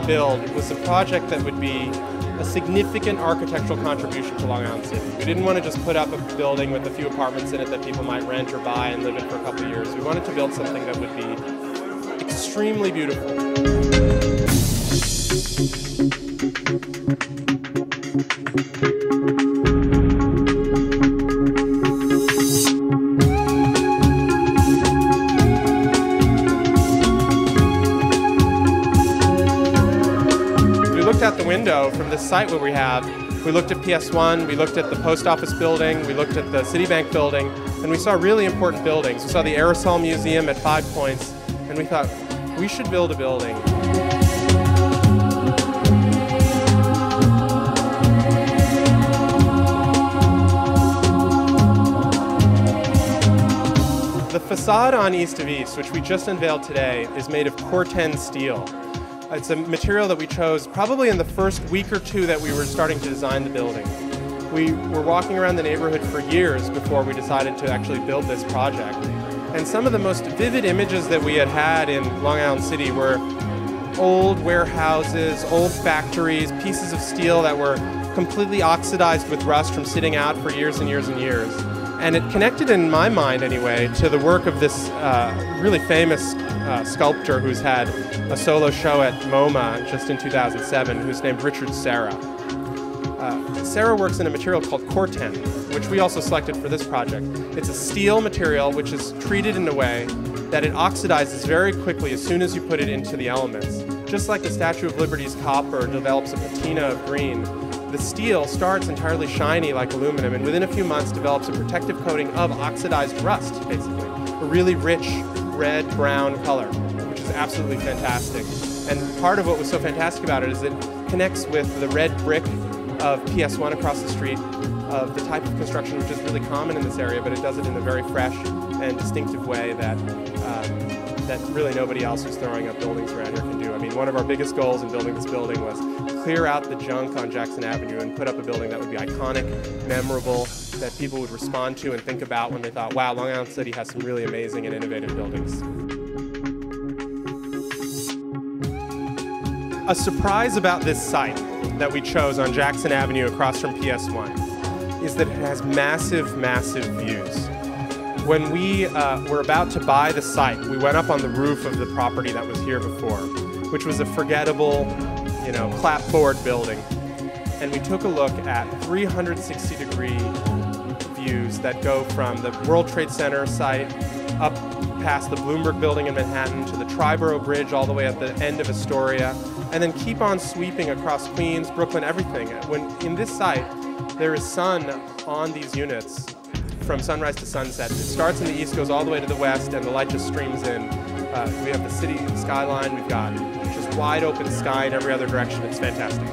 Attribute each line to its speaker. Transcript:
Speaker 1: to build was a project that would be a significant architectural contribution to Long Island City. We didn't want to just put up a building with a few apartments in it that people might rent or buy and live in for a couple of years. We wanted to build something that would be extremely beautiful. Out the window from this site where we looked at PS1, we looked at the post office building, we looked at the Citibank building, and we saw really important buildings. We saw the Aerosol Museum at 5 Points, and we thought, we should build a building. The facade on East of East, which we just unveiled today, is made of Corten steel. It's a material that we chose probably in the first week or two that we were starting to design the building. We were walking around the neighborhood for years before we decided to actually build this project. And some of the most vivid images that we had in Long Island City were old warehouses, old factories, pieces of steel that were completely oxidized with rust from sitting out for years and years and years. And it connected, in my mind anyway, to the work of this really famous sculptor who's had a solo show at MoMA just in 2007, who's named Richard Serra. Serra works in a material called Corten, which we also selected for this project. It's a steel material which is treated in a way that it oxidizes very quickly as soon as you put it into the elements. Just like the Statue of Liberty's copper develops a patina of green, the steel starts entirely shiny like aluminum and within a few months develops a protective coating of oxidized rust, basically. A really rich red-brown color, which is absolutely fantastic. And part of what was so fantastic about it is it connects with the red brick of P.S.1 across the street, of the type of construction which is really common in this area, but it does it in a very fresh and distinctive way that really nobody else who's throwing up buildings around here can do. I mean, one of our biggest goals in building this building was clear out the junk on Jackson Avenue and put up a building that would be iconic, memorable, that people would respond to and think about when they thought, wow, Long Island City has some really amazing and innovative buildings. A surprise about this site that we chose on Jackson Avenue across from PS1 is that it has massive, massive views. When we were about to buy the site, we went up on the roof of the property that was here before, which was a forgettable, clapboard building. And we took a look at 360-degree views that go from the World Trade Center site up past the Bloomberg building in Manhattan to the Triborough Bridge all the way at the end of Astoria, and then keep on sweeping across Queens, Brooklyn, everything. When in this site, there is sun on these units from sunrise to sunset. It starts in the east, goes all the way to the west, and the light just streams in. We have the city skyline, we've got just wide open sky in every other direction. It's fantastic.